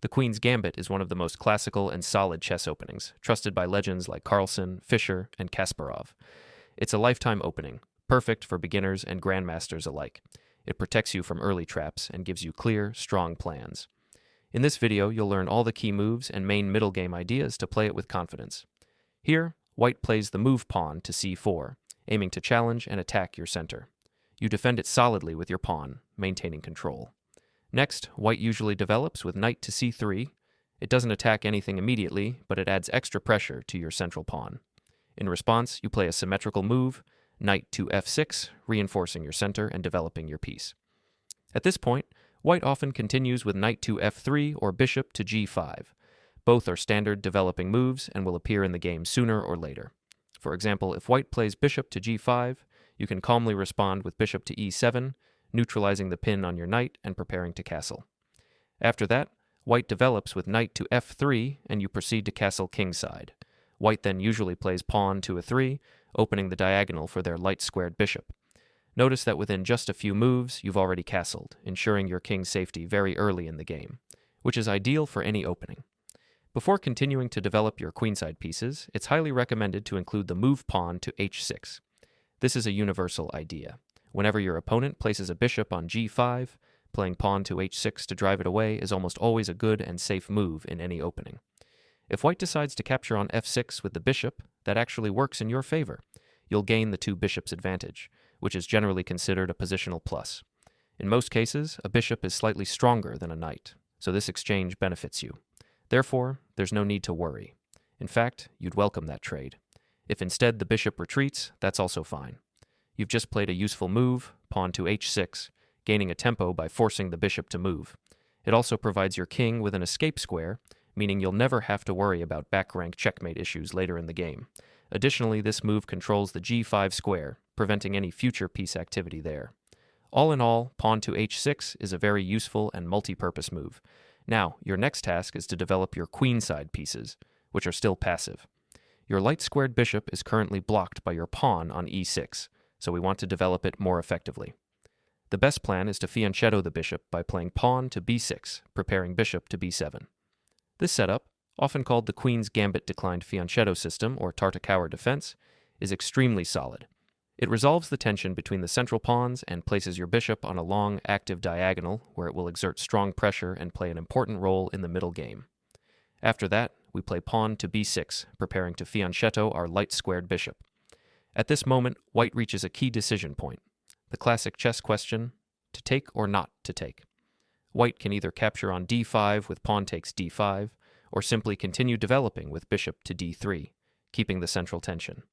The Queen's Gambit is one of the most classical and solid chess openings, trusted by legends like Carlsen, Fischer, and Kasparov. It's a lifetime opening, perfect for beginners and grandmasters alike. It protects you from early traps and gives you clear, strong plans. In this video, you'll learn all the key moves and main middle game ideas to play it with confidence. Here, White plays the move pawn to c4, aiming to challenge and attack your center. You defend it solidly with your pawn, maintaining control. Next, White usually develops with knight to c3. It doesn't attack anything immediately, but it adds extra pressure to your central pawn. In response, you play a symmetrical move, knight to f6, reinforcing your center and developing your piece. At this point, White often continues with knight to f3 or bishop to g5. Both are standard developing moves and will appear in the game sooner or later. For example, if White plays bishop to g5, you can calmly respond with bishop to e7, neutralizing the pin on your knight and preparing to castle. After that, White develops with knight to f3 and you proceed to castle kingside. White then usually plays pawn to a3, opening the diagonal for their light-squared bishop. Notice that within just a few moves, you've already castled, ensuring your king's safety very early in the game, which is ideal for any opening. Before continuing to develop your queenside pieces, it's highly recommended to include the move pawn to h6. This is a universal idea. Whenever your opponent places a bishop on g5, playing pawn to h6 to drive it away is almost always a good and safe move in any opening. If White decides to capture on f6 with the bishop, that actually works in your favor. You'll gain the two bishops advantage, which is generally considered a positional plus. In most cases, a bishop is slightly stronger than a knight, so this exchange benefits you. Therefore, there's no need to worry. In fact, you'd welcome that trade. If instead the bishop retreats, that's also fine. You've just played a useful move, pawn to h6, gaining a tempo by forcing the bishop to move. It also provides your king with an escape square, meaning you'll never have to worry about back-rank checkmate issues later in the game. Additionally, this move controls the g5 square, preventing any future piece activity there. All in all, pawn to h6 is a very useful and multi-purpose move. Now, your next task is to develop your queenside pieces, which are still passive. Your light-squared bishop is currently blocked by your pawn on e6, so we want to develop it more effectively. The best plan is to fianchetto the bishop by playing pawn to b6, preparing bishop to b7. This setup, often called the Queen's Gambit declined fianchetto system or Tartakower defense, is extremely solid. It resolves the tension between the central pawns and places your bishop on a long, active diagonal where it will exert strong pressure and play an important role in the middle game. After that, we play pawn to b6, preparing to fianchetto our light-squared bishop. At this moment, White reaches a key decision point, the classic chess question, to take or not to take. White can either capture on d5 with pawn takes d5, or simply continue developing with bishop to d3, keeping the central tension.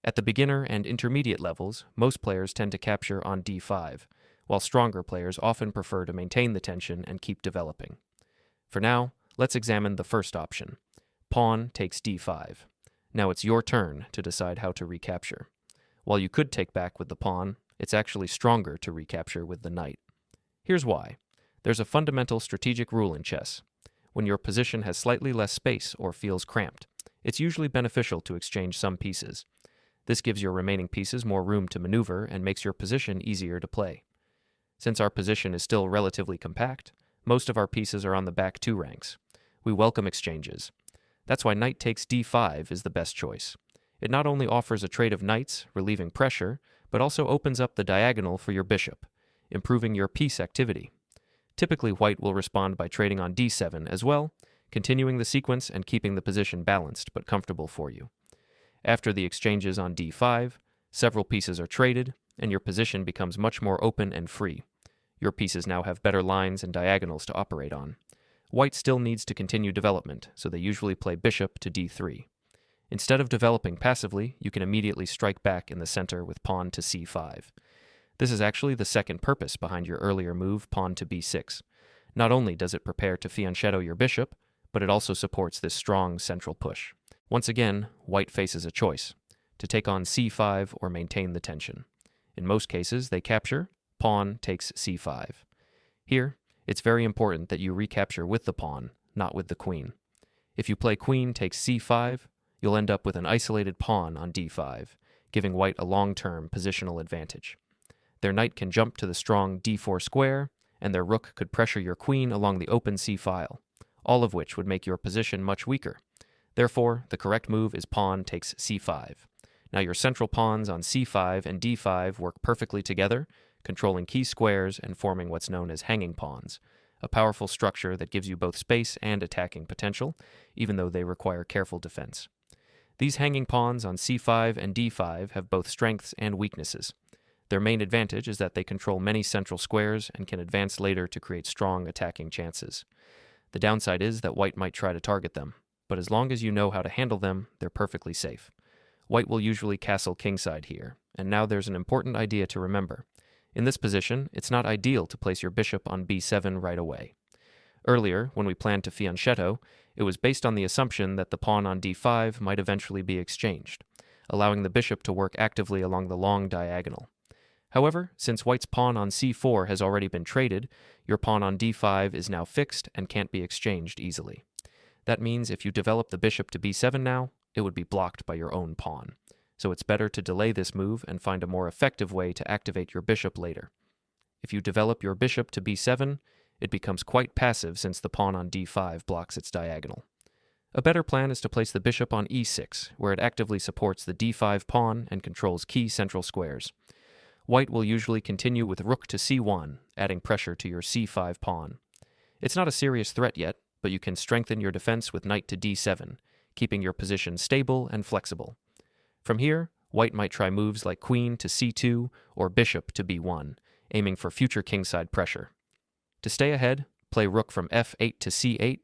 At the beginner and intermediate levels, most players tend to capture on d5, while stronger players often prefer to maintain the tension and keep developing. For now, let's examine the first option. Pawn takes d5. Now it's your turn to decide how to recapture. While you could take back with the pawn, it's actually stronger to recapture with the knight. Here's why. There's a fundamental strategic rule in chess. When your position has slightly less space or feels cramped, it's usually beneficial to exchange some pieces. This gives your remaining pieces more room to maneuver and makes your position easier to play. Since our position is still relatively compact, most of our pieces are on the back two ranks. We welcome exchanges. That's why knight takes d5 is the best choice. It not only offers a trade of knights, relieving pressure, but also opens up the diagonal for your bishop, improving your piece activity. Typically, White will respond by trading on d7 as well, continuing the sequence and keeping the position balanced but comfortable for you. After the exchanges on d5, several pieces are traded, and your position becomes much more open and free. Your pieces now have better lines and diagonals to operate on. White still needs to continue development, so they usually play bishop to d3. Instead of developing passively, you can immediately strike back in the center with pawn to c5. This is actually the second purpose behind your earlier move, pawn to b6. Not only does it prepare to fianchetto your bishop, but it also supports this strong central push. Once again, White faces a choice, to take on c5 or maintain the tension. In most cases, they capture, pawn takes c5. Here, it's very important that you recapture with the pawn, not with the queen. If you play queen takes c5, you'll end up with an isolated pawn on d5, giving White a long-term positional advantage. Their knight can jump to the strong d4 square, and their rook could pressure your queen along the open c file. all of which would make your position much weaker. Therefore, the correct move is pawn takes c5. Now your central pawns on c5 and d5 work perfectly together, controlling key squares and forming what's known as hanging pawns, a powerful structure that gives you both space and attacking potential, even though they require careful defense. These hanging pawns on c5 and d5 have both strengths and weaknesses. Their main advantage is that they control many central squares and can advance later to create strong attacking chances. The downside is that white might try to target them, but as long as you know how to handle them, they're perfectly safe. White will usually castle kingside here, and now there's an important idea to remember. In this position, it's not ideal to place your bishop on b7 right away. Earlier, when we planned to fianchetto, it was based on the assumption that the pawn on d5 might eventually be exchanged, allowing the bishop to work actively along the long diagonal. However, since white's pawn on c4 has already been traded, your pawn on d5 is now fixed and can't be exchanged easily. That means if you develop the bishop to b7 now, it would be blocked by your own pawn. So it's better to delay this move and find a more effective way to activate your bishop later. If you develop your bishop to b7, it becomes quite passive since the pawn on d5 blocks its diagonal. A better plan is to place the bishop on e6, where it actively supports the d5 pawn and controls key central squares. White will usually continue with rook to c1, adding pressure to your c5 pawn. It's not a serious threat yet, but you can strengthen your defense with knight to d7, keeping your position stable and flexible. From here, white might try moves like queen to c2 or bishop to b1, aiming for future kingside pressure. To stay ahead, play rook from f8 to c8.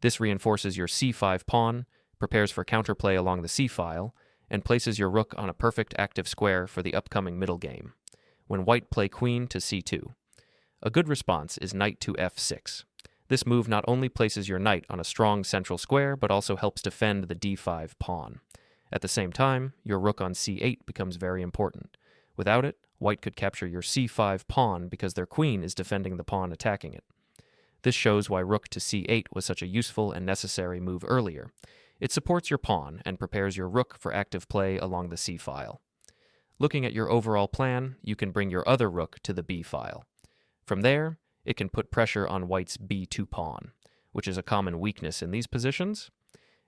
This reinforces your c5 pawn, prepares for counterplay along the c-file, and places your rook on a perfect active square for the upcoming middle game, when white play queen to c2. A good response is knight to f6. This move not only places your knight on a strong central square, but also helps defend the d5 pawn. At the same time, your rook on c8 becomes very important. Without it, white could capture your c5 pawn because their queen is defending the pawn attacking it. This shows why rook to c8 was such a useful and necessary move earlier. It supports your pawn and prepares your rook for active play along the c-file. Looking at your overall plan, you can bring your other rook to the b-file. From there, it can put pressure on white's b2 pawn, which is a common weakness in these positions.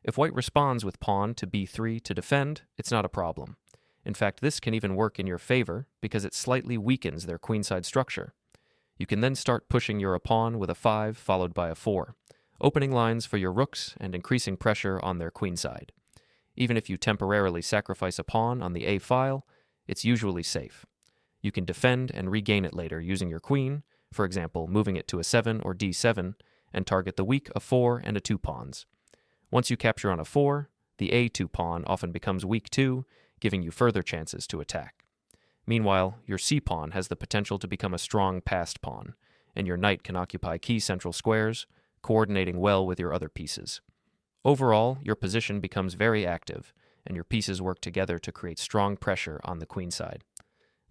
If white responds with pawn to b3 to defend, it's not a problem. In fact, this can even work in your favor because it slightly weakens their queenside structure. You can then start pushing your pawn with a 5 followed by a 4, opening lines for your rooks and increasing pressure on their queenside. Even if you temporarily sacrifice a pawn on the a file, it's usually safe. You can defend and regain it later using your queen, for example, moving it to a 7 or d7, and target the weak a4 and a 2 pawns. Once you capture on a 4, the a2 pawn often becomes weak too, giving you further chances to attack. Meanwhile, your c-pawn has the potential to become a strong passed pawn, and your knight can occupy key central squares, coordinating well with your other pieces. Overall, your position becomes very active, and your pieces work together to create strong pressure on the queenside.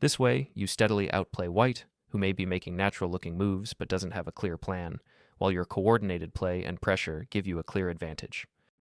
This way, you steadily outplay white, who may be making natural-looking moves but doesn't have a clear plan, while your coordinated play and pressure give you a clear advantage.